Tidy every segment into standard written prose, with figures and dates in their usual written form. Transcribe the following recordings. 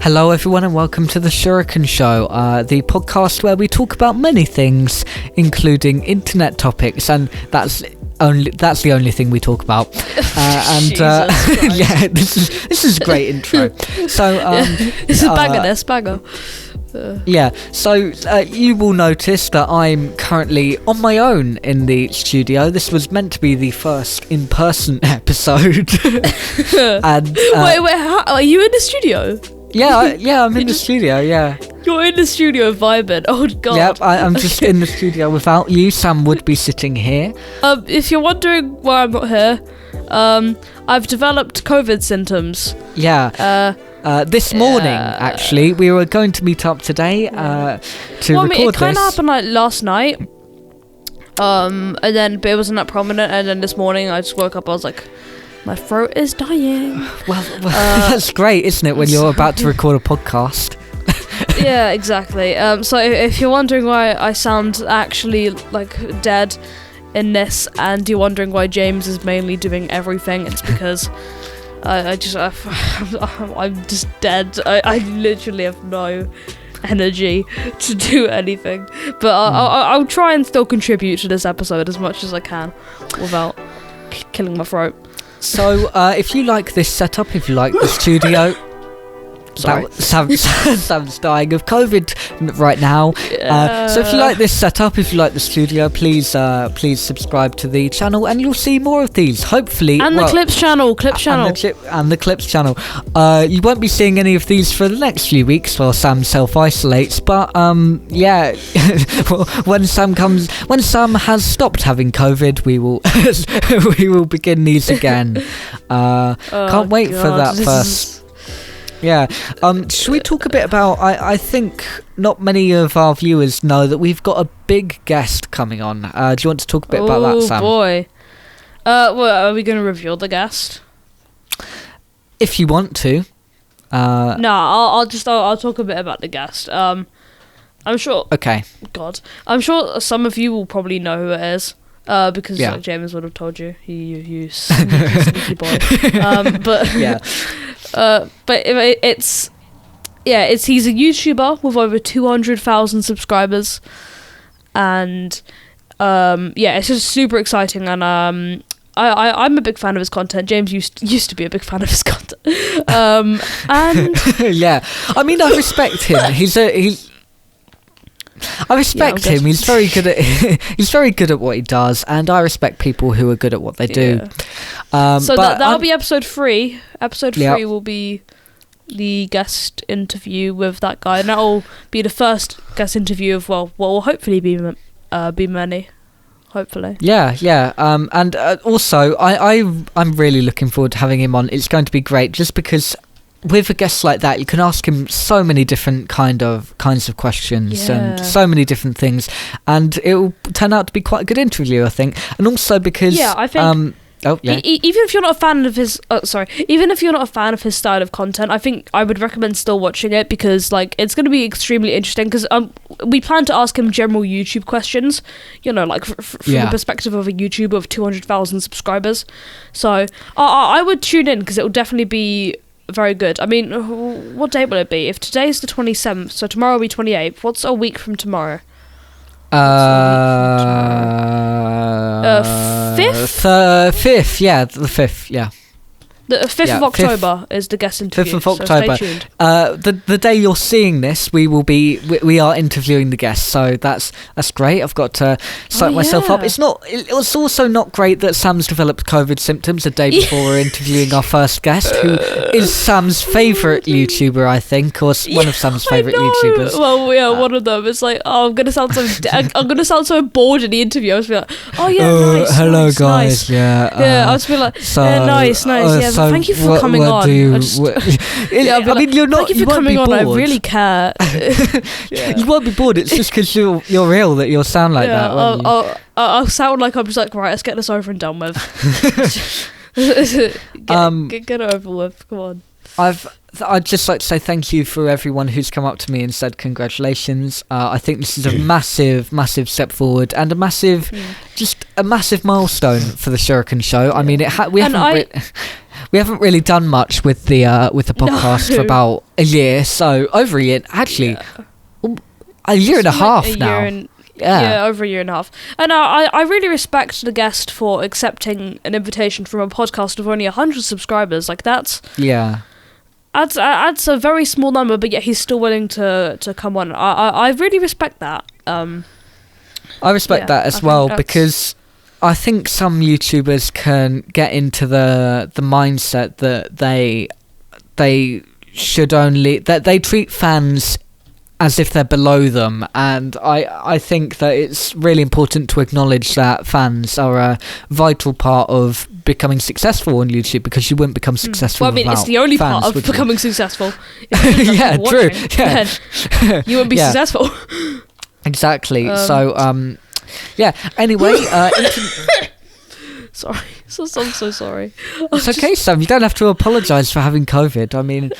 Hello everyone and welcome to the Shuriken Show, the podcast where we talk about many things, including internet topics, and that's the only thing we talk about. Yeah, this is a great intro. So it's a banger. Yeah, so you will notice that I'm currently on my own in the studio. This was meant to be the first in-person episode. And wait, how, are you in the studio? Yeah, I'm in the studio, yeah. You're in the studio vibing, oh god. Yep, I'm just in the studio without you. Sam would be sitting here. If you're wondering why I'm not here, I've developed COVID symptoms. Yeah. This morning, actually, we were going to meet up today to record this. It kind of happened like last night, and then but it wasn't that prominent. And then this morning, I just woke up. I was like, my throat is dying. Well, that's great, isn't it? When you're about to record a podcast. Yeah, exactly. So if you're wondering why I sound actually like dead in this, and you're wondering why James is mainly doing everything, it's because. I'm just dead. I literally have no energy to do anything. But I'll try and still contribute to this episode as much as I can without killing my throat. So if you like this setup, if you like the studio... Sorry. Sam's dying of COVID right now. So if you like this setup, if you like the studio, please subscribe to the channel, and you'll see more of these. Hopefully, and the clips channel, and the clips channel. You won't be seeing any of these for the next few weeks while Sam self-isolates. But yeah, when Sam has stopped having COVID, we will begin these again. Can't wait for that first. Yeah, should we talk a bit about, I think not many of our viewers know that we've got a big guest coming on. Do you want to talk a bit about that, Sam? Oh boy. Well, are we going to reveal the guest? If you want to. No, I'll talk a bit about the guest. I'm sure... Okay. God. I'm sure some of you will probably know who it is. Because like James would have told you, you sneaky boy. But yeah, but he's a YouTuber with over 200,000 subscribers, and it's just super exciting. And I'm a big fan of his content. James used to be a big fan of his content. And yeah, I mean, I respect him. I respect him. He's very good at what he does, and I respect people who are good at what they do. So that'll be episode 3. Episode 3 will be the guest interview with that guy, and that'll be the first guest interview of what will hopefully be many. Hopefully. Yeah. And also, I'm really looking forward to having him on. It's going to be great, just because. With a guest like that, you can ask him so many different kinds of questions and so many different things, and it will turn out to be quite a good interview, I think. And also because I think even if you're not a fan of his style of content, I think I would recommend still watching it, because like it's going to be extremely interesting. Because we plan to ask him general YouTube questions, like from the perspective of a YouTuber of 200,000 subscribers. So I would tune in, because it will definitely be very good. I mean, what date will it be? If today's the 27th, so tomorrow will be 28th. What's a week from tomorrow? 5th? 5th, yeah, the 5th, yeah. The 5th of October is the guest interview. 5th of October. So stay tuned. The day you're seeing this, we are interviewing the guest, so that's great. I've got to psych myself up. It's also not great that Sam's developed COVID symptoms the day before we're interviewing our first guest, who is Sam's favourite YouTuber, I think, or one of Sam's favourite YouTubers. Well, yeah, one of them. It's like, I'm gonna sound so bored in the interview. I was like, oh yeah, nice. Hello nice, guys. Nice. Yeah. I was like, nice. Yeah. So thank you for coming on. I mean, you're not. Thank you for coming on. I really care. You won't be bored. It's just because you're ill that you'll sound like that. I'll sound like I'm just like, right, let's get this over and done with. Get it over with. Come on. I'd just like to say thank you for everyone who's come up to me and said congratulations. I think this is a massive step forward and a massive milestone for the Shuriken show. I mean, we haven't really done much with the podcast for about a year, so over a year, actually, a year and a half now. Yeah, over a year and a half. And I really respect the guest for accepting an invitation from a podcast of only 100 subscribers. Like, that's a very small number, but yet he's still willing to come on. I really respect that. I respect that as well, because I think some YouTubers can get into the mindset that they should only... that they treat fans as if they're below them, and I think that it's really important to acknowledge that fans are a vital part of becoming successful on YouTube, because you wouldn't become successful well, I mean, it's the only fans, part of becoming successful. Yeah, true. Yeah. Then you wouldn't be successful. Exactly. So, yeah. Anyway, sorry. I'm so sorry. It's okay, Sam. You don't have to apologise for having COVID. I mean...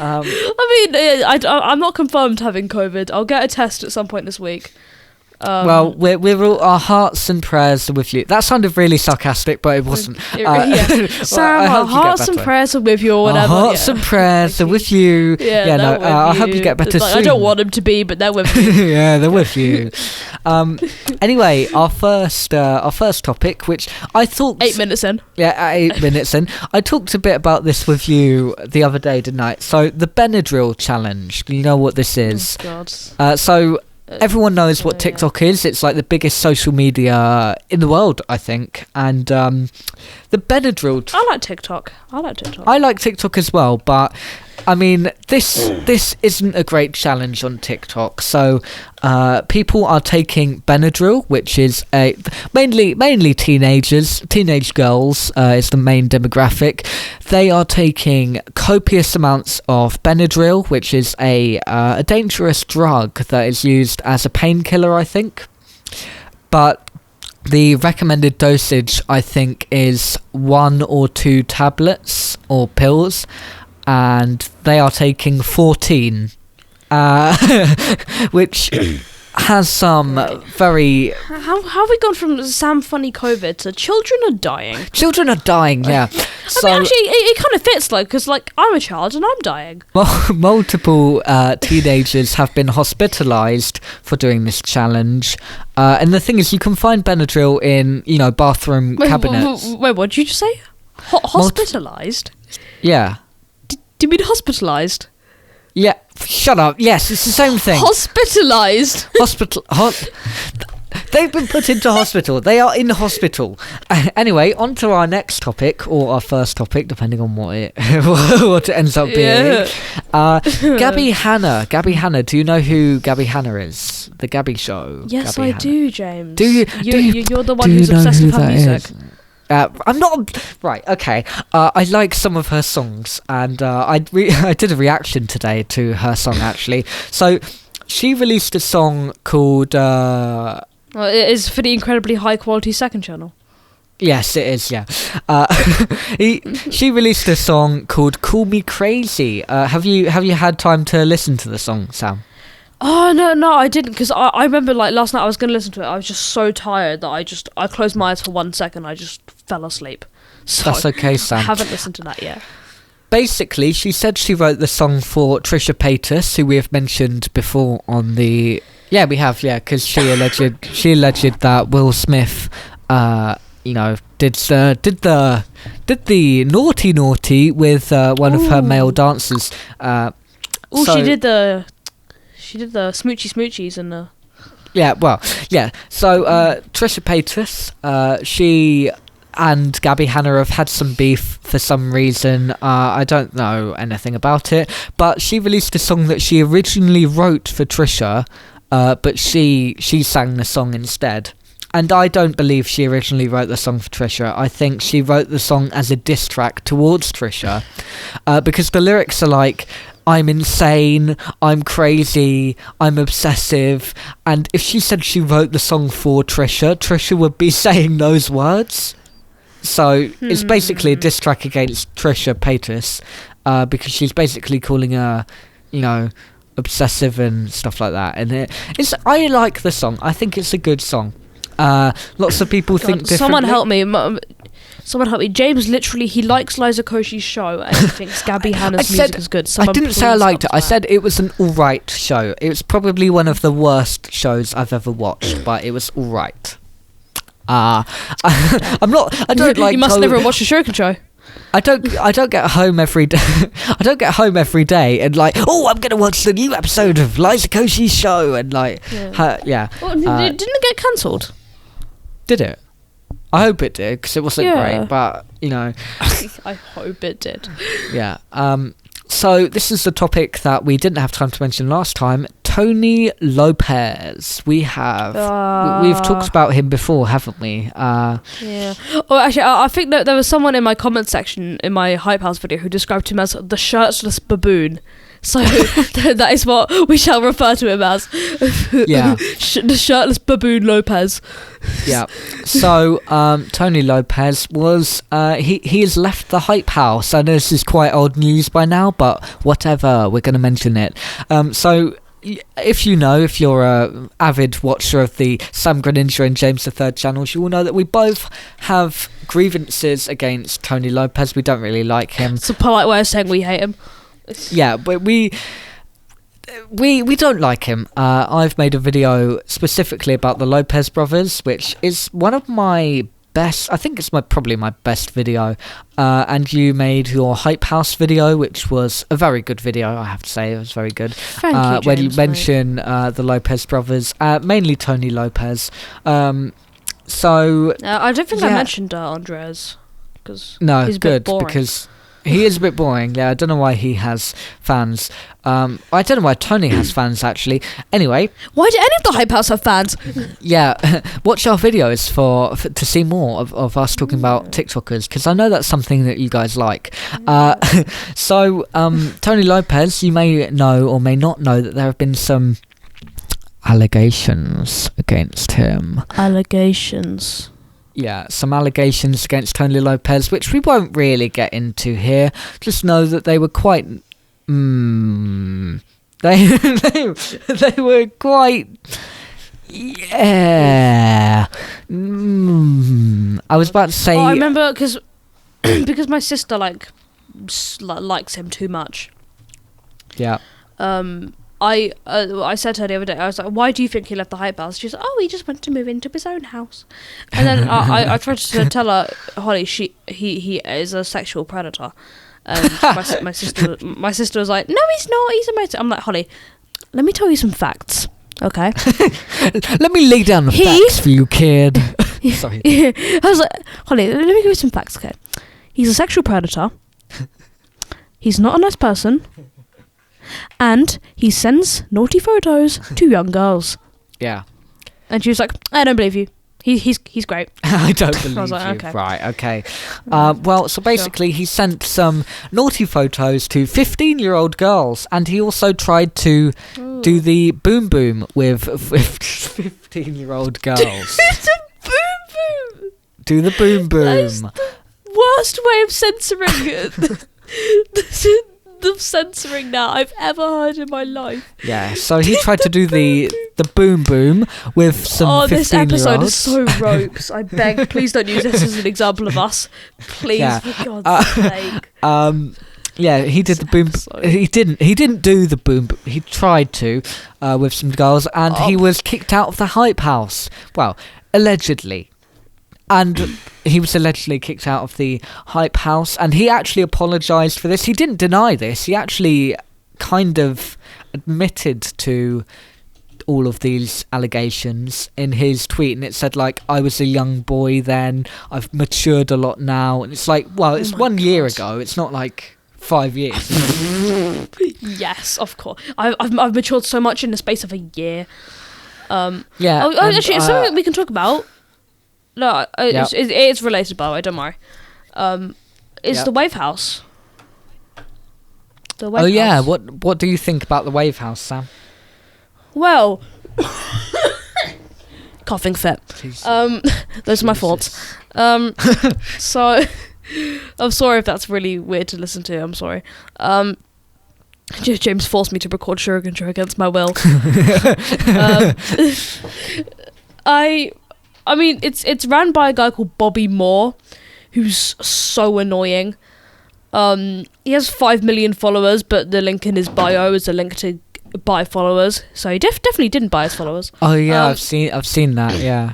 I'm not confirmed having COVID. I'll get a test at some point this week. Well, we're all, our hearts and prayers are with you. That sounded really sarcastic, but it wasn't. Sam, our hearts and prayers are with you, or whatever. Our hearts and prayers are with you. I hope you get better soon. I don't want them to be, but they're with you. Yeah, they're with you. Anyway, our first topic, which I thought 8 minutes in. Yeah, 8 minutes in. I talked a bit about this with you the other day, didn't I? So the Benadryl challenge. You know what this is? Oh, God. So everyone knows what TikTok is. It's like the biggest social media in the world, I think. And the Benadryl... I like TikTok. I like TikTok as well, but I mean, this isn't a great challenge on TikTok. So people are taking Benadryl, which is mainly teenage girls is the main demographic. They are taking copious amounts of Benadryl, which is a dangerous drug that is used as a painkiller, I think. But the recommended dosage, I think, is 1 or 2 tablets or pills, and they are taking 14, which has some very... How have we gone from Sam Funny COVID to children are dying? Children are dying, yeah. I mean, actually, it kind of fits, like, because, like, I'm a child and I'm dying. Multiple teenagers have been hospitalised for doing this challenge. And the thing is, you can find Benadryl in, bathroom cabinets. Wait, what did you just say? Hospitalised? Yeah. Do you mean hospitalised? Yeah, shut up. Yes, it's the same thing. Hospitalised. They've been put into hospital. They are in hospital. Anyway, on to our next topic, or our first topic, depending on what it ends up being. Gabby Hanna. Gabby Hanna. Do you know who Gabby Hanna is? The Gabby Show. Yes, Gabby I Hanna. Do, James. Do you? You're the one who's obsessed with her music. I'm not... Right, okay. I like some of her songs, and I did a reaction today to her song, actually. So, she released a song called... Well, it is for the incredibly high-quality second channel. Yes, it is, yeah. She released a song called Call Me Crazy. Have you had time to listen to the song, Sam? Oh, no, I didn't, because I remember, like, last night I was going to listen to it. I was just so tired that I closed my eyes for 1 second. I just fell asleep. So that's okay, Sam. I haven't listened to that yet. Basically, she said she wrote the song for Trisha Paytas, who we have mentioned before on the... Yeah, we have, yeah, because she alleged that Will Smith, did the naughty with one of her male dancers. She did the smoochies and the... Yeah, well, yeah. So, Trisha Paytas, she and Gabby Hanna have had some beef for some reason. I don't know anything about it, but she released a song that she originally wrote for Trisha, but she sang the song instead. And I don't believe she originally wrote the song for Trisha. I think she wrote the song as a diss track towards Trisha, because the lyrics are like, I'm insane, I'm crazy, I'm obsessive. And if she said she wrote the song for Trisha would be saying those words. So it's basically a diss track against Trisha Paytas. because she's basically calling her, obsessive and stuff like that. And I like the song. I think it's a good song. Lots of people think differently. Someone help me. James literally, he likes Liza Koshy's show and he thinks Gabby Hanna's music is good. I didn't say I liked it. I said it was an alright show. It was probably one of the worst shows I've ever watched, but it was alright. I don't like. You must never watch the Shuriken show. I don't get home every day. I don't get home every day and like, I'm gonna watch the new episode of Liza Koshy's show and like, yeah. Well, didn't it get cancelled? Did it? I hope it did, because it wasn't great, but, I hope it did. Yeah. So this is the topic that we didn't have time to mention last time. Tony Lopez. We've talked about him before, haven't we? Yeah. Oh, actually, I think that there was someone in my comment section in my Hype House video who described him as the shirtless baboon. So that is what we shall refer to him as. Yeah. The shirtless baboon Lopez. Yeah. So Tony Lopez was he has left the Hype House. I know this is quite old news by now, but whatever, we're going to mention it. So if you're a avid watcher of the Sam Greninja and James III channels, you will know that we both have grievances against Tony Lopez. We don't really like him. It's a polite way of saying we hate him. Yeah, but we don't like him. I've made a video specifically about the Lopez brothers, which is one of my best. I think it's probably my best video. And you made your Hype House video, which was a very good video. I have to say, it was very good. Thank you, James, when you mention the Lopez brothers, mainly Tony Lopez. So I don't think I mentioned Andres because he's good because. He is a bit boring. Yeah, I don't know why he has fans. I don't know why Tony has fans, actually. Anyway. Why do any of the Hype House have fans? Yeah, watch our videos to see more of us talking about TikTokers, because I know that's something that you guys like. So, Tony Lopez, you may know or may not know that there have been some allegations against him. Allegations. Yeah, some allegations against Tony Lopez, which we won't really get into here. Just know that they were quite... they were quite... Yeah... I was about to say... I remember, because my sister, likes him too much. Yeah. I said to her the other day, I was like, why do you think he left the Hype House? She was like, he just went to move into his own house. And then I tried to tell her, Holly, he is a sexual predator. And my sister was like, no, he's not, he's a motor. I'm like, Holly, let me tell you some facts, okay? Let me lay down the facts for you, kid. Sorry. I was like, Holly, let me give you some facts, okay? He's a sexual predator. He's not a nice person. And he sends naughty photos to young girls. Yeah. And she was like, I don't believe you. He's great. I don't believe I was like, you. okay. Right, okay. Well, so basically he sent some naughty photos to 15-year-old girls, and he also tried to do the boom boom with 15-year-old girls. Do the boom boom. That's the worst way of censoring the censoring that I've ever heard in my life. Yeah, so he tried to do the boom boom with some 15-year-olds. This episode is so ropes. I beg, please don't use this as an example of us. Please, for God's sake. Yeah, he did the boom. He didn't do the boom. He tried to with some girls, and he was kicked out of the Hype House. Well, allegedly. And he was allegedly kicked out of the Hype House, and he actually apologised for this. He didn't deny this. He actually kind of admitted to all of these allegations in his tweet, and it said, like, I was a young boy then, I've matured a lot now. And it's like, well, it's 1 year ago. It's not like 5 years. Yes, of course. I've matured so much in the space of a year. Yeah. Actually, it's something that we can talk about. No, it's related, by the way, don't worry. It's the Wave House. The Wave House. Yeah, what do you think about the Wave House, Sam? Well, coughing fit. Those are my thoughts. So I'm sorry if that's really weird to listen to. I'm sorry. James forced me to record Shuriken against my will. I mean, it's ran by a guy called Bobby Moore, who's so annoying. He has 5 million followers, but the link in his bio is a link to buy followers. So he definitely didn't buy his followers. Oh yeah, I've seen that. Yeah.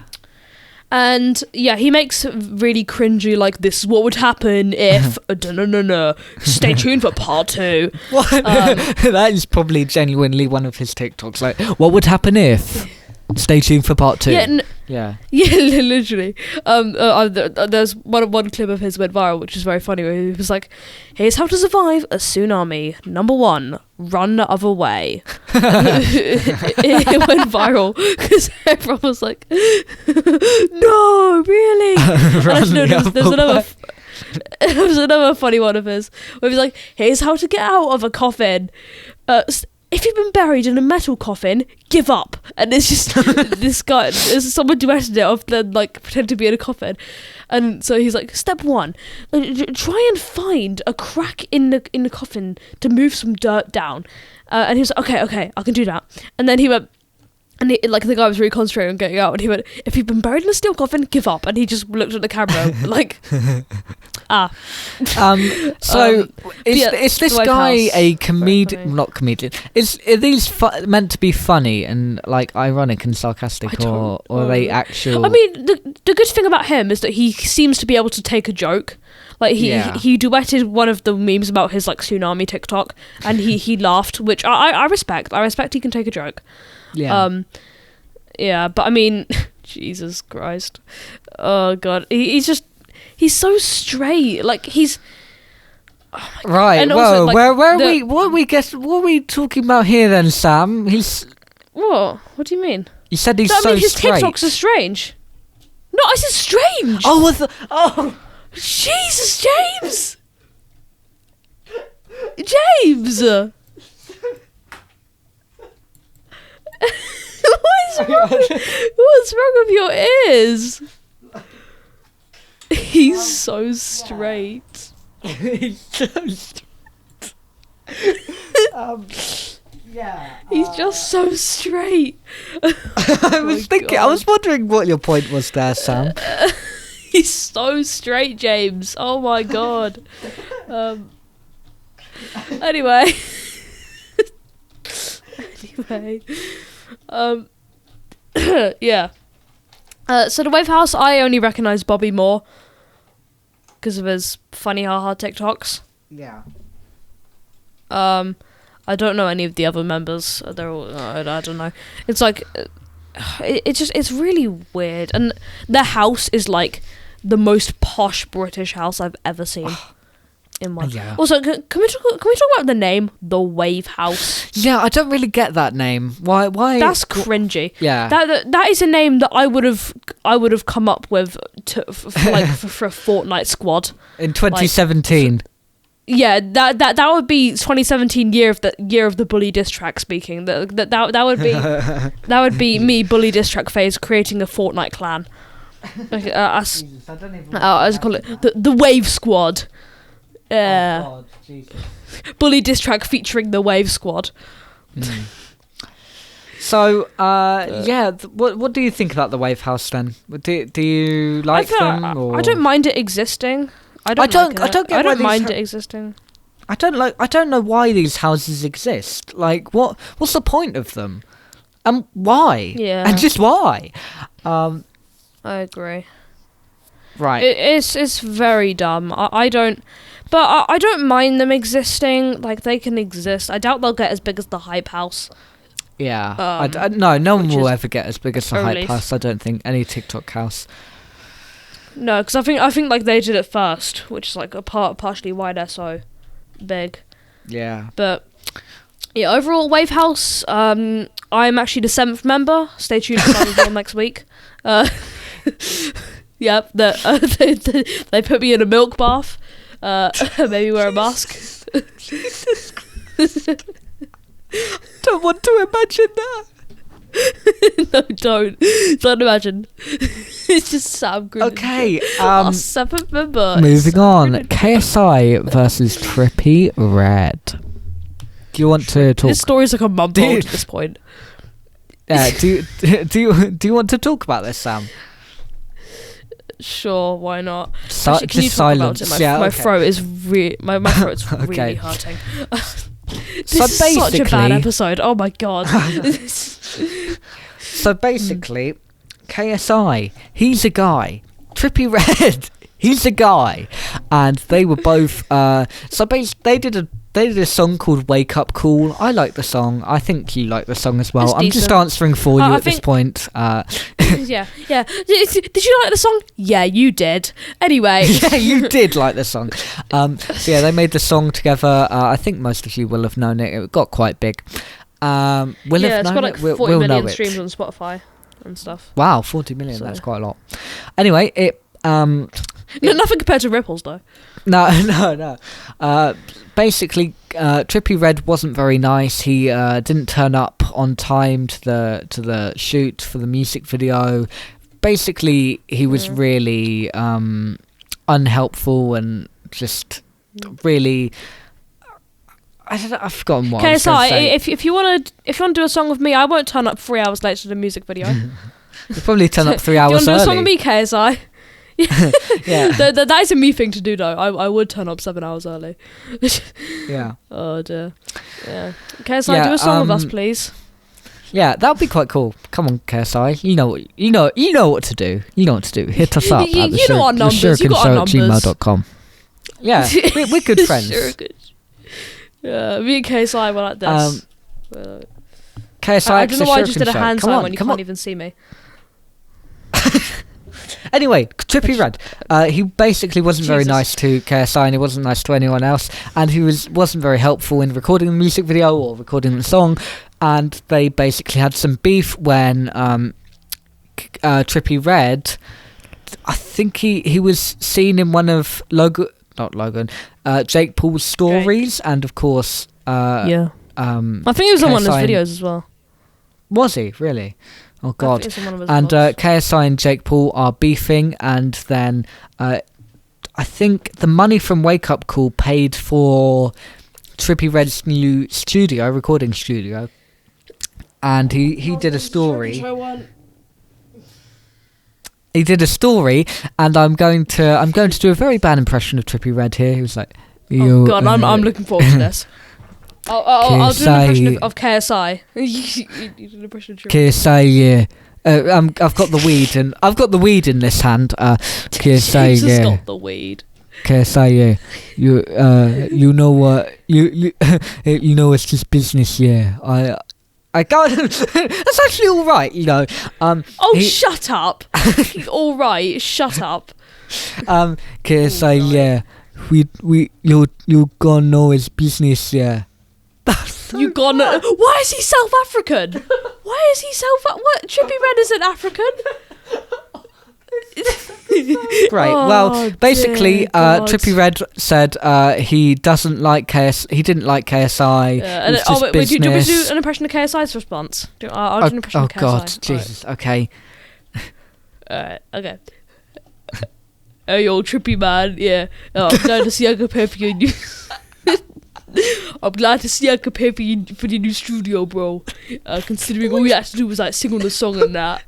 And yeah, he makes really cringy, like, this is what would happen if no. Stay tuned for part 2. What? That is probably genuinely one of his TikToks. Like, what would happen if? Stay tuned for part 2. Yeah, literally. There's one clip of his went viral, which is very funny, where he was like, "Here's how to survive a tsunami. Number 1, run the other way." It went viral because everyone was like, "No, really?" There's another funny one of his where he's like, "Here's how to get out of a coffin. If you've been buried in a metal coffin, give up." And it's just this guy, someone duetted it of them, like, pretend to be in a coffin. And so he's like, "Step 1, try and find a crack in the coffin to move some dirt down." And he was like, okay, I can do that. And then he went, and the guy was really concentrating on getting out, and he went, "If you've been buried in a steel coffin, give up." And he just looked at the camera like, Is this guy a comedian? Not comedian. Are these meant to be funny and, like, ironic and sarcastic, or are they actual? I mean, the good thing about him is that he seems to be able to take a joke. Like, he duetted one of the memes about his, like, tsunami TikTok, and he laughed, which I respect. I respect he can take a joke. Yeah. But I mean, Jesus Christ. Oh God. He's so straight. Like, he's... Oh my God. Right. And whoa. also, like, what are we talking about here then, Sam? What? What do you mean? You said he's I so mean, his straight. TikToks are strange. No, I said strange. Oh, Jesus, James. James. What's wrong with your ears? He's so straight. He's so straight. He's just so straight. I was wondering what your point was there, Sam. He's so straight, James. Oh my God. Anyway. Yeah. So the Wave House, I only recognise Bobby Moore because of his funny haha TikToks. Yeah. I don't know any of the other members. They're all, I don't know. It's like, it's really weird. And their house is like the most posh British house I've ever seen. In one. Yeah. Also, can we talk about the name, the Wave House? Yeah, I don't really get that name. Why? That's cringy. Yeah. That is a name that I would have come up with for a Fortnite squad in 2017. Like, yeah, that would be 2017 year of the bully diss track speaking. That would be me bully diss track phase creating a Fortnite clan. Like, as I call it the Wave Squad. Oh God, Jesus. Bully diss track featuring the Wave Squad. So, what do you think about the Wave House then? Do you like them? Or? I don't mind it existing. I don't mind it existing. I don't know why these houses exist. Like, what's the point of them? And why? Yeah. And just why? I agree. Right. It's very dumb. I don't mind them existing. Like, they can exist. I doubt they'll get as big as the Hype House. Yeah. No one will ever get as big as the Hype House. I don't think any TikTok house. No, because I think like they did it first, which is like partially why they're so big. Yeah. But yeah, overall Wave House. I'm actually the 7th member. Stay tuned for that next week. Yeah, they put me in a milk bath. Maybe wear a mask. Don't want to imagine that. No, don't imagine. It's just Sam grinning. Okay, Our seventh member. moving on. KSI versus Trippie Redd. Do you want to talk? This story's like a month old at this point. Yeah. Do you want to talk about this, Sam? Sure, why not? Actually, can you just talk silence. about it? My throat is my throat's Okay. really hurting. This So is such a bad basically- episode. Oh my god. So basically, KSI, he's a guy. Trippie Redd, he's a guy, and they were both. They did a song called "Wake Up Call." I like the song. I think you like the song as well. It's I'm just decent. answering for you at this point. Yeah. Did you like the song? Yeah, you did. Anyway. Yeah, you did like the song. So yeah, they made the song together. I think most of you will have known it. It got quite big. It's got like 40 We'll million know it. streams on Spotify and stuff. Wow, 40 million. So- That's quite a lot. Anyway, Nothing compared to Ripples though. No. Basically, Trippie Redd wasn't very nice. He didn't turn up on time to the shoot for the music video. Basically, he was really unhelpful and just really. I don't know. I've forgotten what. KSI, I was gonna say. if you want to do a song with me, I won't turn up 3 hours late to the music video. You'll probably turn up 3 Do you hours want to do a early. song with me, KSI? Yeah. That is a me thing to do though. I would turn up 7 hours early. Yeah. Oh dear. Yeah. KSI, do a song with us, please. Yeah, that would be quite cool. Come on, KSI. You know what to do. You know what to do. Hit us up You at know our numbers. You got our numbers. gmail.com. Yeah, we're good friends. Sure, good. Yeah, me and KSI were like this. KSI, I don't know why I just did a Shuriken hand show. sign when you Come can't on. even see me. Anyway, Trippie Redd. He basically wasn't very Jesus. nice to KSI, and he wasn't nice to anyone else, and he wasn't very helpful in recording the music video or recording the song. And they basically had some beef when Trippie Redd, I think he was seen in one of Jake Paul's stories, and of course, Yeah. I think he was in one of his KSI videos as well. Was he really? Oh I god! think it's in one of his And vlogs. KSI and Jake Paul are beefing, and then I think the money from Wake Up Call paid for Trippie Redd's new recording studio, and he did a story. He did a story, and I'm going to do a very bad impression of Trippie Redd here. He was like, Oh god, I'm looking forward to this. I'll do an impression of KSI. You do an impression of Trippie. KSI, yeah. I've got the weed in this hand. KSI, He's just yeah. got the weed. KSI, yeah. You know what? You know it's just business, yeah. I can't. That's actually all right, you know. Shut up! All right, shut up. KSI, Oh, yeah. You gonna know it's business, yeah. You gonna? Why is he South African? Why is he What? Trippie Redd isn't African. Right. Oh, Well, basically, dear God. Trippie Redd said he didn't like KSI. Yeah, It was just wait, do you want me to do business. an impression of KSI's response? I'll do an impression Oh of KSI. God, Alright. Jesus. Okay. Alright, okay. Hey, yo, Trippie man, yeah. I'm glad to see I compare for your new. I'm glad to see I compare for the new studio, bro. Considering all you had to do was like sing on the song and that.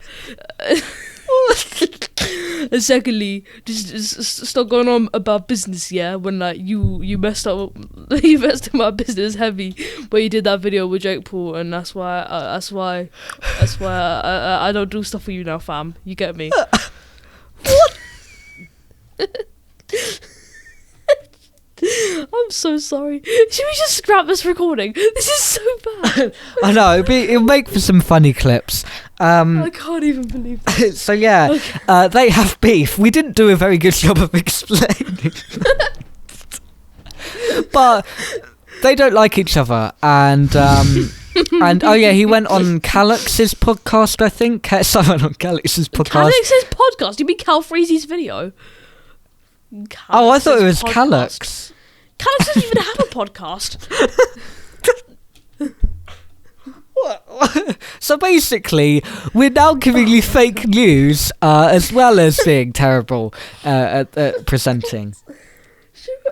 And secondly, just stop going on about business, yeah. When like you messed up, you messed up my business heavy, but you did that video with Jake Paul, and that's why I don't do stuff for you now, fam. You get me? What? I'm so sorry. Should we just scrap this recording? This is so bad. I know it'll make for some funny clips. I can't even believe this. So yeah, they have beef. We didn't do a very good job of explaining, but they don't like each other, and oh yeah, he went on Calix's podcast. I think KSI went on Calix's podcast. Calix's podcast? You mean Cal Freezy's video? Oh, I thought it was Calix's podcast. Calix. Calix doesn't even have a podcast. What? So basically, we're now giving you fake news as well as being terrible at presenting.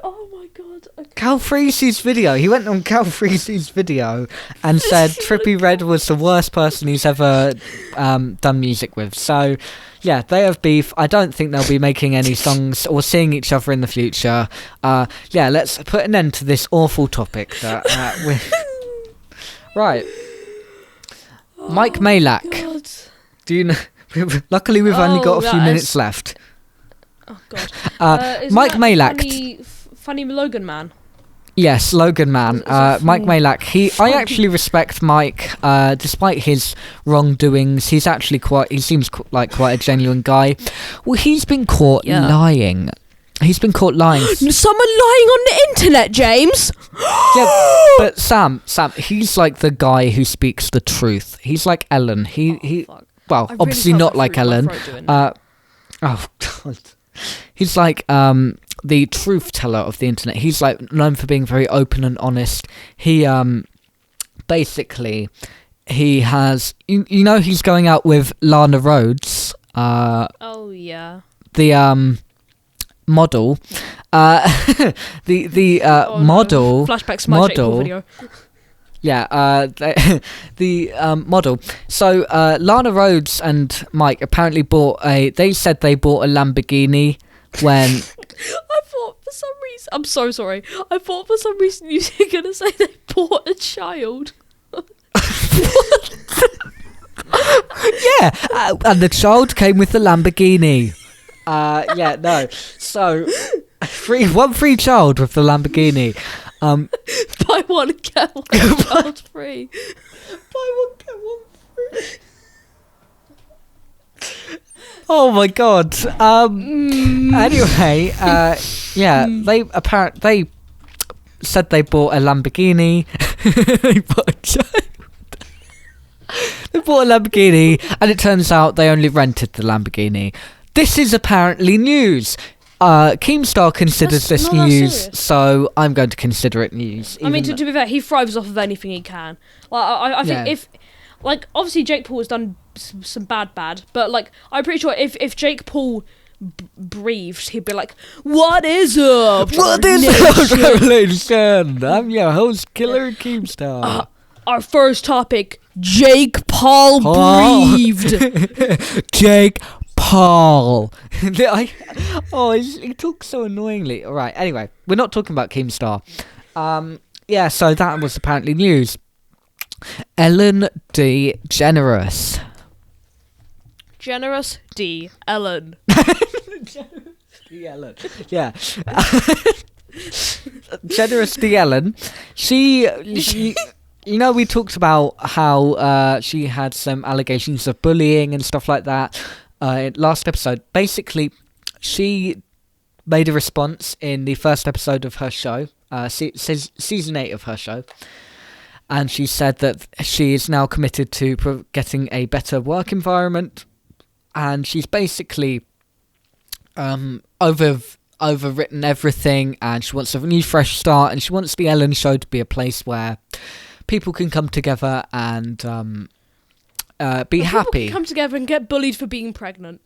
Oh my god. Okay. Cal Freezy's video. He went on Cal Freezy's video and said Trippie Redd was the worst person he's ever done music with. So, yeah, they have beef. I don't think they'll be making any songs or seeing each other in the future. Yeah, let's put an end to this awful topic. Right. Mike Malak. God. Do you know? Luckily, we've only got a few minutes left. Oh god. Mike Malak. Funny Logan Man. Yes, Logan Man. Mike Malak. I actually respect Mike, despite his wrongdoings. He seems like quite a genuine guy. Well, he's been caught lying. He's been caught lying. Someone lying on the internet, James. Yeah, but Sam, he's like the guy who speaks the truth. He's like Ellen. Well, obviously not like Ellen. Oh god. He's like the truth teller of the internet. He's like known for being very open and honest. He basically he has you know he's going out with Lana Rhodes. Oh yeah. The model. The model. No. Flashbacks to my Jake Paul video. Yeah, the model. So Lana Rhodes and Mike apparently they said they bought a Lamborghini when... I thought for some reason... I'm so sorry. I thought for some reason you were going to say they bought a child. Yeah, and the child came with the Lamborghini. Yeah, no. So, one free child with the Lamborghini. Buy one, get one child free. Buy one, get one free. Oh my god. Anyway, yeah, they said they bought a Lamborghini. They bought a child. They bought a Lamborghini, and it turns out they only rented the Lamborghini. This is apparently news. Keemstar considers this news, so I'm going to consider it news. I mean, to be fair, he thrives off of anything he can. Like, I think if, like, obviously Jake Paul has done some bad, but like, I'm pretty sure if Jake Paul breathed, he'd be like, "What is up? What is up, revelation? I'm your host, Killer Keemstar." Our first topic: Jake Paul breathed. Jake Paul. He talks so annoyingly. All right. Anyway, we're not talking about Keemstar. Yeah. So that was apparently news. Ellen DeGeneres. Generous D. Ellen. D. Ellen. Yeah. Generous D. Ellen. She you know, we talked about how she had some allegations of bullying and stuff like that last episode. Basically, she made a response in the first episode of her show, season 8 of her show, and she said that she is now committed to getting a better work environment, and she's basically overwritten everything, and she wants a new fresh start, and she wants the Ellen Show to be a place where people can come together and be happy. People can come together and get bullied for being pregnant.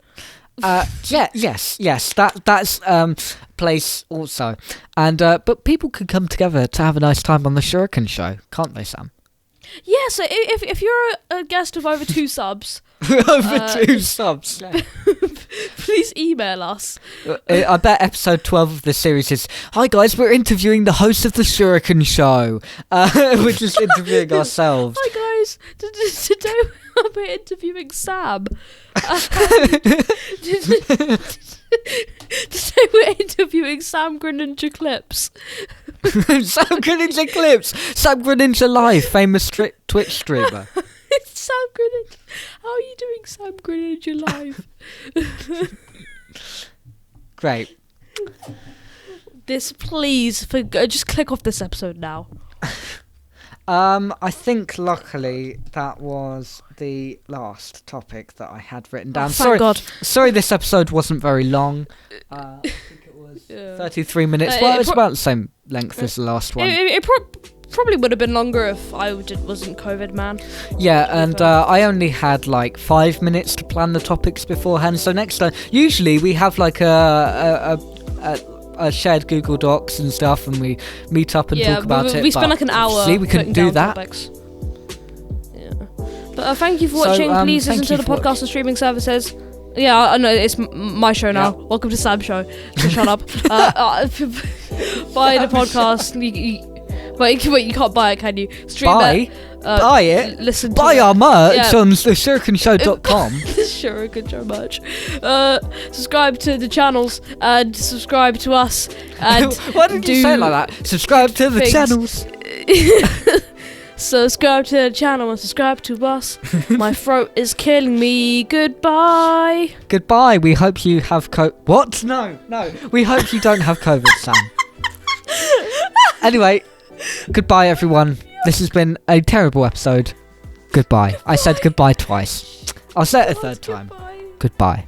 Yes. That's place also, and but people could come together to have a nice time on the Shuriken Show, can't they, Sam? Yeah. So if you're a guest of over 2 subs, please email us. I bet episode 12 of this series is, "Hi guys, we're interviewing the host of the Shuriken Show." We're just interviewing ourselves. Hi guys, today we're interviewing Sam. Today we're interviewing Sam Greninja Clips. Sam Greninja Clips. Sam Greninja Live, famous Twitch streamer. It's Sam Greninja. How are you doing, Sam Greninja Live? Great. Just click off this episode now. I think luckily that was the last topic that I had written down. Thank God. Sorry this episode wasn't very long. I think it was 33 minutes. Well, it's about the same length as the last one. probably would have been longer if I wasn't COVID, man. Yeah, and I only had like 5 minutes to plan the topics beforehand. So next time, usually we have like a shared Google Docs and stuff, and we meet up and talk about it. We spent like an hour. See, we couldn't do that. Topics. Yeah, but thank you for watching. Please listen to the podcast on streaming services. Yeah, I know it's my show now. Yeah. Welcome to Sam's show. So shut up. Buy the podcast. Wait, you can't buy it, can you? Buy it. Listen. Buy our merch on theshurikenshow.com. The Shuriken Show merch. Subscribe to the channels and subscribe to us. And why did you say it like that? Subscribe to the channels. Subscribe to the channel and subscribe to us. My throat is killing me. Goodbye. Goodbye. We hope you have What? No. We hope you don't have COVID, Sam. Anyway, goodbye, everyone. This has been a terrible episode. Goodbye. I said goodbye twice. I'll say it a third time. Goodbye.